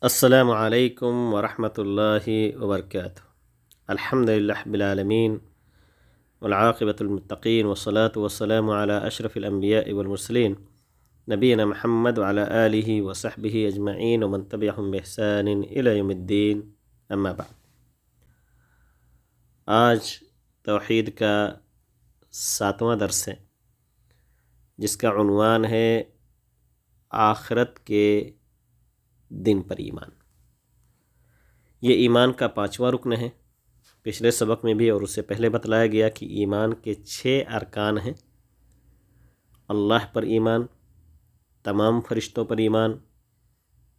السلام علیکم ورحمۃ اللہ وبرکاتہ۔ الحمدللہ رب العالمین والعاقبۃ للمتقین والصلاة والسلام علی اشرف الانبیاء والمرسلین نبینا محمد وعلی آلہ وصحبہ اجمعین ومن تبعہم بإحسان الی یوم الدین، اما بعد۔ آج توحید کا 7واں درس ہے، جس کا عنوان ہے آخرت کے دن پر ایمان۔ یہ ایمان کا 5واں رکن ہے۔ پچھلے سبق میں بھی اور اس سے پہلے بتلایا گیا کہ ایمان کے 6 ارکان ہیں: اللہ پر ایمان، تمام فرشتوں پر ایمان،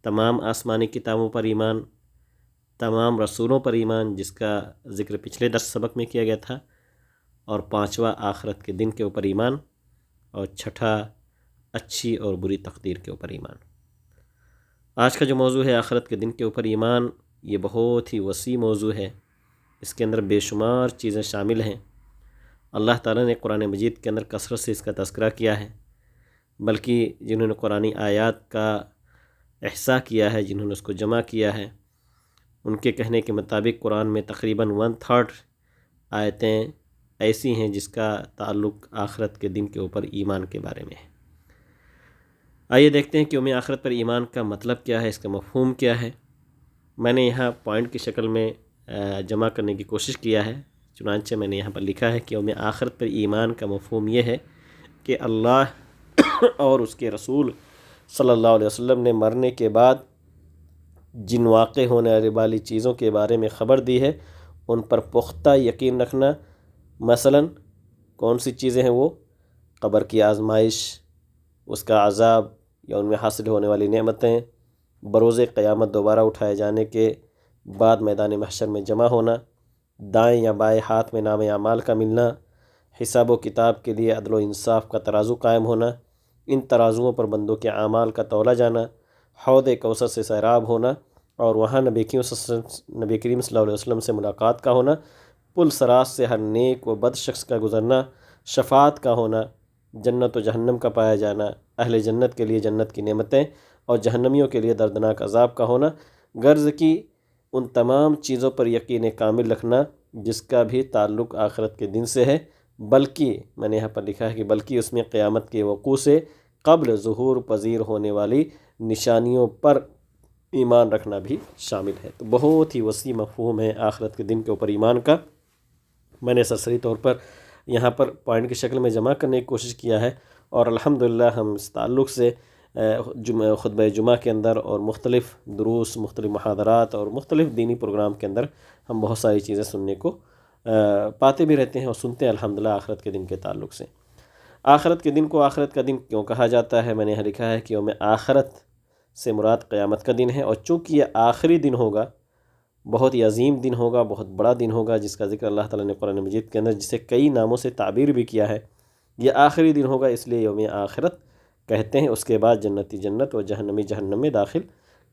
تمام آسمانی کتابوں پر ایمان، تمام رسولوں پر ایمان، جس کا ذکر پچھلے سبق میں کیا گیا تھا، اور 5واں آخرت کے دن کے اوپر ایمان، اور 6واں اچھی اور بری تقدیر کے اوپر ایمان۔ آج کا جو موضوع ہے آخرت کے دن کے اوپر ایمان، یہ بہت ہی وسیع موضوع ہے۔ اس کے اندر بے شمار چیزیں شامل ہیں۔ اللہ تعالیٰ نے قرآن مجید کے اندر کثرت سے اس کا تذکرہ کیا ہے، بلکہ جنہوں نے قرآنی آیات کا احصاء کیا ہے، جنہوں نے اس کو جمع کیا ہے، ان کے کہنے کے مطابق قرآن میں تقریباً 1/3 آیتیں ایسی ہیں جس کا تعلق آخرت کے دن کے اوپر ایمان کے بارے میں ہے۔ آئیے دیکھتے ہیں کہ یوم آخرت پر ایمان کا مطلب کیا ہے، اس کا مفہوم کیا ہے۔ میں نے یہاں پوائنٹ کی شکل میں جمع کرنے کی کوشش کیا ہے، چنانچہ میں نے یہاں پر لکھا ہے کہ یوم آخرت پر ایمان کا مفہوم یہ ہے کہ اللہ اور اس کے رسول صلی اللہ علیہ وسلم نے مرنے کے بعد جن واقع ہونے والی چیزوں کے بارے میں خبر دی ہے، ان پر پختہ یقین رکھنا۔ مثلاً کون سی چیزیں ہیں وہ؟ قبر کی آزمائش، اس کا عذاب یا ان میں حاصل ہونے والی نعمتیں، بروز قیامت دوبارہ اٹھائے جانے کے بعد میدان محشر میں جمع ہونا، دائیں یا بائیں ہاتھ میں نام اعمال کا ملنا، حساب و کتاب کے لیے عدل و انصاف کا ترازو قائم ہونا، ان ترازوؤں پر بندوں کے اعمال کا تولا جانا، حوض کوثر سے سیراب ہونا، اور وہاں نبی کریم صلی اللہ علیہ وسلم سے ملاقات کا ہونا، پل صراط سے ہر نیک و بد شخص کا گزرنا، شفاعت کا ہونا، جنت و جہنم کا پایا جانا، اہل جنت کے لیے جنت کی نعمتیں اور جہنمیوں کے لیے دردناک عذاب کا ہونا، غرض کی ان تمام چیزوں پر یقین کامل رکھنا جس کا بھی تعلق آخرت کے دن سے ہے، بلکہ میں نے یہاں پر لکھا ہے کہ بلکہ اس میں قیامت کے وقوع سے قبل ظہور پذیر ہونے والی نشانیوں پر ایمان رکھنا بھی شامل ہے۔ تو بہت ہی وسیع مفہوم ہے آخرت کے دن کے اوپر ایمان کا۔ میں نے سرسری طور پر یہاں پر پوائنٹ کی شکل میں جمع کرنے کی کوشش کیا ہے، اور الحمدللہ ہم اس تعلق سے خطبہ جمعہ کے اندر اور مختلف دروس، مختلف محاضرات اور مختلف دینی پروگرام کے اندر ہم بہت ساری چیزیں سننے کو پاتے بھی رہتے ہیں اور سنتے ہیں الحمدللہ آخرت کے دن کے تعلق سے۔ آخرت کے دن کو آخرت کا دن کیوں کہا جاتا ہے؟ میں نے یہاں لکھا ہے کہ یوم آخرت سے مراد قیامت کا دن ہے، اور چونکہ یہ آخری دن ہوگا، بہت ہی عظیم دن ہوگا، بہت بڑا دن ہوگا، جس کا ذکر اللہ تعالیٰ نے قرآن مجید کے اندر جسے کئی ناموں سے تعبیر بھی کیا ہے، یہ آخری دن ہوگا، اس لیے یوم آخرت کہتے ہیں۔ اس کے بعد جنتی جنت و جہنمی جہنم میں داخل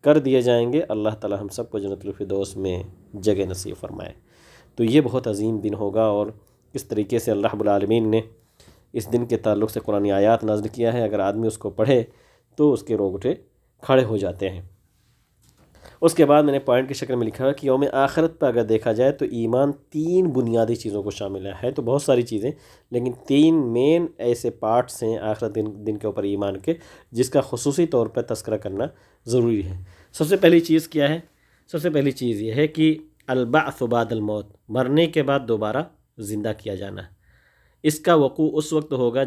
کر دیے جائیں گے۔ اللہ تعالیٰ ہم سب کو جنت الفردوس میں جگہ نصیب فرمائے۔ تو یہ بہت عظیم دن ہوگا، اور کس طریقے سے اللہ رب العالمین نے اس دن کے تعلق سے قرآنی آیات نازل کیا ہے، اگر آدمی اس کو پڑھے تو اس کے رونگٹے کھڑے ہو جاتے ہیں۔ اس کے بعد میں نے پوائنٹ کی شکل میں لکھا ہے کہ یوم آخرت پر اگر دیکھا جائے تو ایمان 3 بنیادی چیزوں کو شامل ہے تو بہت ساری چیزیں، لیکن 3 مین ایسے پارٹس ہیں آخرت دن کے اوپر ایمان کے، جس کا خصوصی طور پر تذکرہ کرنا ضروری ہے۔ سب سے پہلی چیز کیا ہے؟ سب سے پہلی چیز یہ ہے کہ البعث بعد الموت، مرنے کے بعد دوبارہ زندہ کیا جانا۔ اس کا وقوع اس وقت ہوگا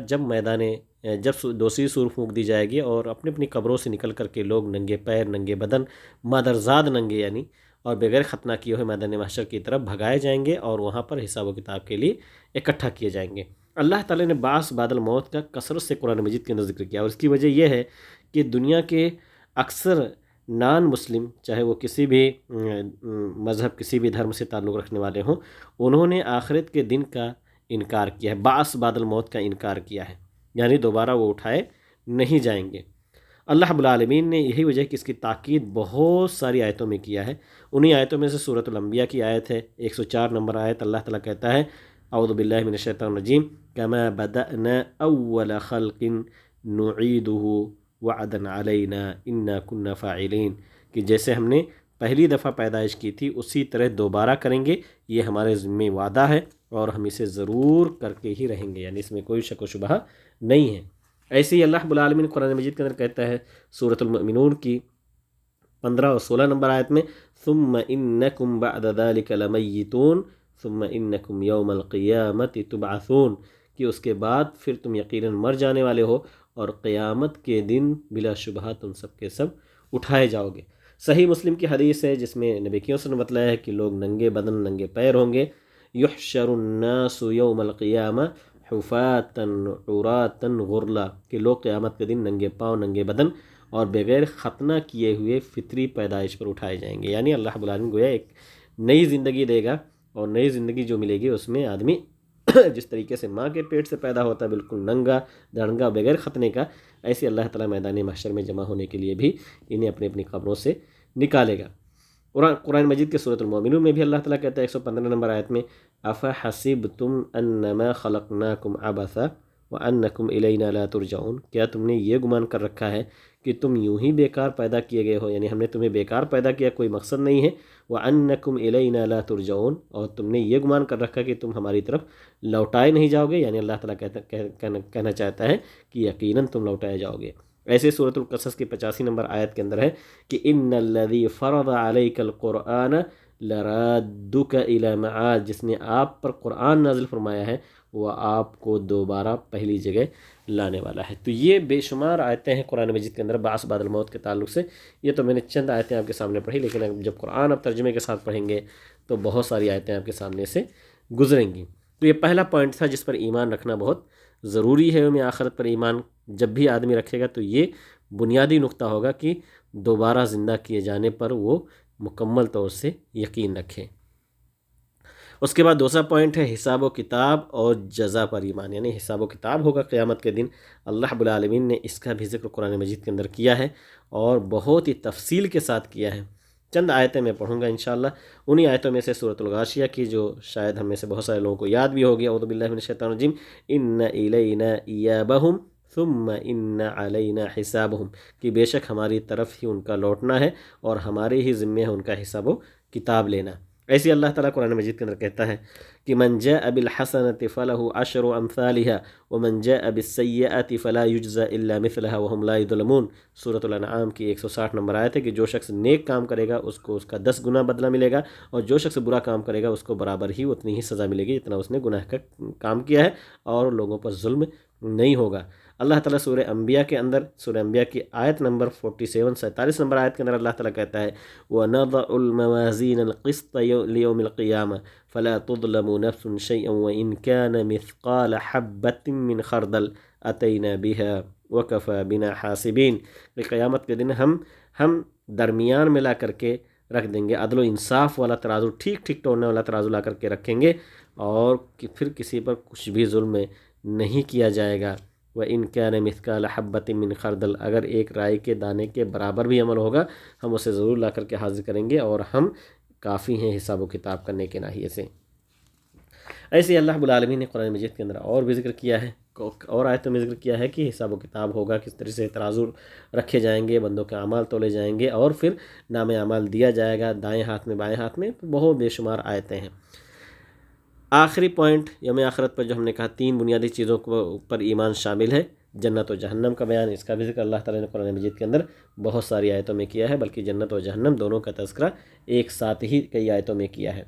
جب دوسری سور پھونک دی جائے گی، اور اپنی اپنی قبروں سے نکل کر کے لوگ ننگے پیر، ننگے بدن، مادرزاد ننگے یعنی، اور بغیر ختنہ کیے ہوئے میدان محشر کی طرف بھگائے جائیں گے، اور وہاں پر حساب و کتاب کے لیے اکٹھا کیے جائیں گے۔ اللہ تعالیٰ نے بعث بعد الموت کا کثرت سے قرآن مجید کے اندر ذکر کیا، اور اس کی وجہ یہ ہے کہ دنیا کے اکثر نان مسلم، چاہے وہ کسی بھی مذہب، کسی بھی دھرم سے تعلق رکھنے والے ہوں، انہوں نے آخرت کے دن کا انکار کیا ہے، بعث بعد الموت کا انکار کیا ہے، یعنی دوبارہ وہ اٹھائے نہیں جائیں گے۔ اللہ رب العالمین نے یہی وجہ کہ اس کی تاکید بہت ساری آیتوں میں کیا ہے۔ انہی آیتوں میں سے سورۃ الانبیاء کی آیت ہے، 104 نمبر آیت، اللہ تعالیٰ کہتا ہے اعوذ باللہ من الشیطان الرجیم کما بدأنا اول خلق نعیدہ وعدا علینا انا کنا فاعلین، کہ جیسے ہم نے پہلی دفعہ پیدائش کی تھی اسی طرح دوبارہ کریں گے، یہ ہمارے ذمہ وعدہ ہے اور ہم اسے ضرور کر کے ہی رہیں گے، یعنی اس میں کوئی شک و شبہ نہیں ہے۔ ایسے ہی اللہ رب العالمین قرآن مجید کے اندر کہتا ہے سورۃ المؤمنون کی 15 اور 16 نمبر آیت میں ثم انکم بعد ذلک لمیتون ثم انکم یوم القیامت تبعثون، کہ اس کے بعد پھر تم یقیناً مر جانے والے ہو اور قیامت کے دن بلا شبہ تم سب کے سب اٹھائے جاؤ گے۔ صحیح مسلم کی حدیث ہے جس میں نبی کی نے بتلایا ہے کہ لوگ ننگے بدن ننگے پیر ہوں گے، یحشر الناس یوم القیامہ حفاتا عراتا غرلا، کہ لوگ قیامت کے دن ننگے پاؤں ننگے بدن اور بغیر ختنہ کیے ہوئے فطری پیدائش پر اٹھائے جائیں گے، یعنی اللہ رب العالمین گویا ایک نئی زندگی دے گا، اور نئی زندگی جو ملے گی اس میں آدمی جس طریقے سے ماں کے پیٹ سے پیدا ہوتا ہے بالکل ننگا دھڑنگا بغیر ختنے کا، ایسے اللہ تعالیٰ میدان محشر میں جمع ہونے کے لیے بھی انہیں اپنی اپنی قبروں سے نکالے گا۔ قرآن مجید کے سورۃ المؤمنون میں بھی اللہ تعالیٰ کہتا ہے 115 نمبر آیت میں افحسبتم انما خلقناکم عبثا وانکم الینا لا ترجعون، کیا تم نے یہ گمان کر رکھا ہے کہ تم یوں ہی بیکار پیدا کیے گئے ہو، یعنی ہم نے تمہیں بیکار پیدا کیا، کوئی مقصد نہیں ہے، وانکم الینا لا ترجعون، اور تم نے یہ گمان کر رکھا کہ تم ہماری طرف لوٹائے نہیں جاؤ گے، یعنی اللہ تعالیٰ کہنا چاہتا ہے کہ یقیناً تم لوٹائے جاؤ گے۔ ایسے سورۃ القصص کی 85 نمبر آیت کے اندر ہے کہ ان الذی فرض علیک القرآن لرادک الی معاد، جس نے آپ پر قرآن نازل فرمایا ہے وہ آپ کو دوبارہ پہلی جگہ لانے والا ہے۔ تو یہ بے شمار آیتیں ہیں قرآن مجید کے اندر بعث بعد الموت کے تعلق سے۔ یہ تو میں نے چند آیتیں آپ کے سامنے پڑھی، لیکن جب قرآن آپ ترجمے کے ساتھ پڑھیں گے تو بہت ساری آیتیں آپ کے سامنے سے گزریں گی۔ تو یہ پہلا پوائنٹ تھا جس پر ایمان رکھنا بہت ضروری ہے، یوم آخرت پر ایمان جب بھی آدمی رکھے گا تو یہ بنیادی نقطہ ہوگا کہ دوبارہ زندہ کیے جانے پر وہ مکمل طور سے یقین رکھے۔ اس کے بعد دوسرا پوائنٹ ہے حساب و کتاب اور جزا پر ایمان، یعنی حساب و کتاب ہوگا قیامت کے دن۔ اللہ رب العالمین نے اس کا بھی ذکر قرآن مجید کے اندر کیا ہے اور بہت ہی تفصیل کے ساتھ کیا ہے۔ چند آیتیں میں پڑھوں گا انشاءاللہ، انہی آیتوں میں سے سورۃ الغاشیہ کی جو شاید ہم میں سے بہت سارے لوگوں کو یاد بھی ہوگی، اعوذ باللہ من الشیطان الرجیم، ان الینا ایابہم ثم ان علینا حسابہم، کہ بے شک ہماری طرف ہی ان کا لوٹنا ہے اور ہمارے ہی ذمے ہے ان کا حساب و کتاب لینا۔ ایسے اللہ تعالیٰ قرآن مجید کے اندر کہتا ہے کہ من جاء بالحسنۃ فلہ عشر امثالها ومن جاء بالسیئۃ فلا یجزى الا مثلها وهم لا یظلمون۔ سورۃ الانعام کی 160 نمبر آیت ہے کہ جو شخص نیک کام کرے گا اس کو اس کا 10 گنا بدلہ ملے گا، اور جو شخص برا کام کرے گا اس کو برابر ہی اتنی ہی سزا ملے گی جتنا اس نے گناہ کا کام کیا ہے، اور لوگوں پر ظلم نہیں ہوگا۔ اللہ تعالیٰ سورہ انبیاء کے اندر سورہ انبیاء کی آیت نمبر 47 نمبر آیت کے اندر اللہ تعالیٰ کہتا ہے وَنَضَعُ الْمَوَازِينَ الْقِسْطَ لِيَوْمِ الْقِيَامَةِ فَلَا تُظْلَمُ نَفْسٌ شَيْئًا وَإِنْ كَانَ مِثْقَالَ حَبَّةٍ مِّنْ خَرْدَلٍ أَتَيْنَا بِهَا وَكَفَى بِنَا حَاسِبِينَ، کہ قیامت کے دن ہم درمیان میں لا کر کے رکھ دیں گے، عدل و انصاف والا ترازو، ٹھیک ٹھیک توڑنے والا ترازو لا کر کے رکھیں گے، اور پھر کسی پر کچھ بھی ظلم نہیں کیا جائے گا۔ وَإِنْ كَانَ مِثْقَالَ حَبَّةٍ مِّنْ خَرْدَلٍ، اگر ایک رائی کے دانے کے برابر بھی عمل ہوگا ہم اسے ضرور لا کر کے حاضر کریں گے، اور ہم کافی ہیں حساب و کتاب کرنے کے ناحیے سے۔ ایسے اللہ رب العالمین نے قرآن مجید کے اندر اور بھی ذکر کیا ہے، اور آیتوں میں ذکر کیا ہے کہ حساب و کتاب ہوگا، کس طرح سے ترازو رکھے جائیں گے، بندوں کے اعمال تولے جائیں گے، اور پھر نام اعمال دیا جائے گا دائیں ہاتھ میں بائیں ہاتھ میں۔ بہت بے شمار آیتیں ہیں۔ آخری پوائنٹ یوم آخرت پر جو ہم نے کہا 3 بنیادی چیزوں پر ایمان شامل ہے، جنت و جہنم کا بیان، اس کا بھی ذکر اللہ تعالیٰ نے قرآن مجید کے اندر بہت ساری آیتوں میں کیا ہے، بلکہ جنت و جہنم دونوں کا تذکرہ ایک ساتھ ہی کئی آیتوں میں کیا ہے۔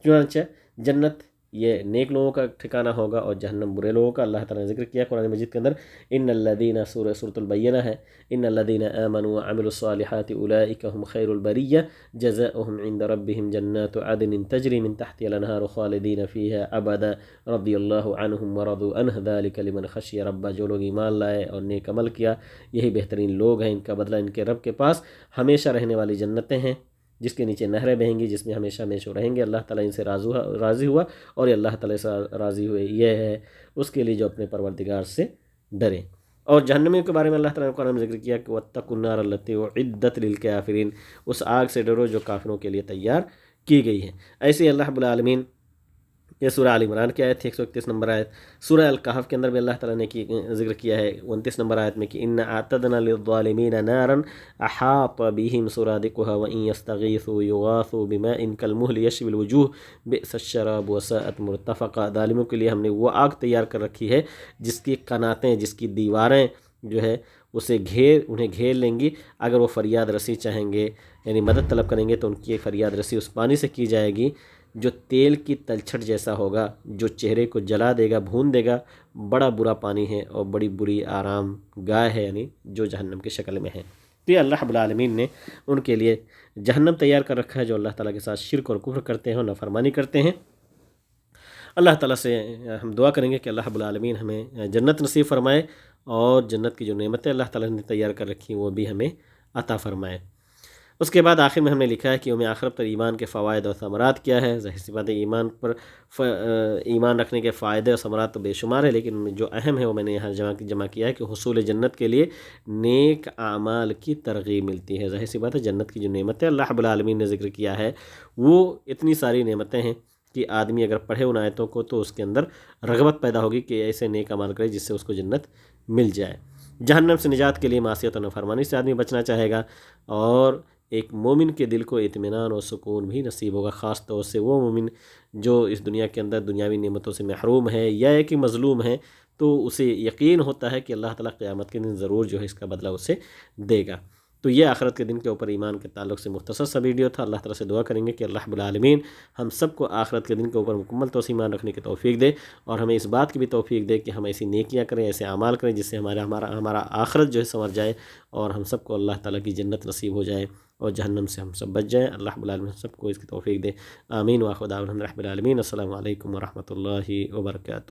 چنانچہ جنت یہ نیک لوگوں کا ٹھکانہ ہوگا اور جہنم برے لوگوں کا۔ اللہ تعالیٰ نے ذکر کیا قرآن مجید کے اندر ان الذین، سورۃ البینہ ہے، ان الذین آمنوا وعملوا الصالحات اولئک هم خیر البریہ جزاؤہم عند ربہم جنات عدن تجری من تحتها الانہار خالدین فیہا ابدا رضی اللہ عنہم ورضوا عنہ ذلک لمن خشی ربہ، جو لوگ ایمان لائے اور نیک عمل کیا یہی بہترین لوگ ہیں، ان کا بدلہ ان کے رب کے پاس ہمیشہ رہنے والی جنتیں ہیں جس کے نیچے نہریں بہیں گی، جس میں ہمیشہ ہمیشہ رہیں گے۔ اللہ تعالیٰ ان سے راضی ہوا، اور یہ اللہ تعالیٰ سے راضی ہوئے یہ ہے اس کے لیے جو اپنے پروردگار سے ڈرے۔ اور جہنمیوں کے بارے میں اللہ تعالیٰ نے قرآن میں ذکر کیا کہ وَاتَّقُوا النَّارَ الَّتِي أُعِدَّتْ لِلْكَافِرِينَ، اس آگ سے ڈرو جو کافروں کے لیے تیار کی گئی ہے۔ ایسے ہی اللہ رب العالمین یہ سورہ آل عمران کی آیت 131 نمبر آیت۔ سورہ الکہف کے اندر بھی اللہ تعالیٰ نے ذکر کیا ہے 29 نمبر آیت میں کہ ان اعتدنا للظالمین نارا احاط بهم سرادقها وان يستغيثوا يغاثوا بماء كالمهل يشوي الوجوه بئس الشراب وساءت مرتفقا۔ ظالموں کے لیے ہم نے وہ آگ تیار کر رکھی ہے جس کی قناتیں، جس کی دیواریں جو ہے انہیں گھیر لیں گی۔ اگر وہ فریاد رسی چاہیں گے یعنی مدد طلب کریں گے تو ان کی فریاد رسی اس پانی سے کی جائے گی جو تیل کی تلچھٹ جیسا ہوگا، جو چہرے کو جلا دے گا، بھون دے گا۔ بڑا برا پانی ہے اور بڑی بری آرام گاہ ہے، یعنی جو جہنم کی شکل میں ہے۔ تو یہ اللہ رب العالمین نے ان کے لیے جہنم تیار کر رکھا ہے جو اللہ تعالیٰ کے ساتھ شرک اور کفر کرتے ہیں اور نافرمانی کرتے ہیں۔ اللہ تعالیٰ سے ہم دعا کریں گے کہ اللہ رب العالمین ہمیں جنت نصیب فرمائے اور جنت کی جو نعمتیں اللہ تعالیٰ نے تیار کر رکھی ہیں وہ بھی ہمیں عطا فرمائے۔ اس کے بعد آخر میں ہم نے لکھا ہے کہ یوم آخرت پر ایمان کے فوائد اور ثمرات کیا ہے۔ ظاہر سی بات ہے ایمان پر ایمان رکھنے کے فائدے اور ثمرات تو بے شمار ہے، لیکن جو اہم ہے وہ میں نے یہاں جمع کیا ہے کہ حصول جنت کے لیے نیک اعمال کی ترغیب ملتی ہے۔ ظاہر سی بات ہے جنت کی جو نعمتیں اللہ رب العالمین نے ذکر کیا ہے وہ اتنی ساری نعمتیں ہیں کہ آدمی اگر پڑھے ان آیتوں کو تو اس کے اندر رغبت پیدا ہوگی کہ ایسے نیک اعمال کرے جس سے اس کو جنت مل جائے۔ جہنم سے نجات کے لیے معصیت اور نافرمانی سے آدمی بچنا چاہے گا، اور ایک مومن کے دل کو اطمینان اور سکون بھی نصیب ہوگا، خاص طور سے وہ مومن جو اس دنیا کے اندر دنیاوی نعمتوں سے محروم ہے یا کہ مظلوم ہے، تو اسے یقین ہوتا ہے کہ اللہ تعالیٰ قیامت کے دن ضرور جو ہے اس کا بدلہ اسے دے گا۔ تو یہ آخرت کے دن کے اوپر ایمان کے تعلق سے مختصر سا ویڈیو تھا۔ اللہ تعالیٰ سے دعا کریں گے کہ اللہ رب العالمین ہم سب کو آخرت کے دن کے اوپر مکمل طور سے ایمان رکھنے کی توفیق دے، اور ہمیں اس بات کی بھی توفیق دے کہ ہم ایسی نیکیاں کریں، ایسے اعمال کریں جس سے ہمارا آخرت جو ہے سنور جائے، اور ہم سب کو اللہ تعالیٰ کی جنت نصیب ہو جائے اور جہنم سے ہم سب بچ جائیں۔ اللہ رب العالمین سب کو اس کی توفیق دے۔ آمین۔ وآخر دعوانا الحمد للہ رب العالمین۔ السلام علیکم ورحمۃ اللہ وبرکاتہ۔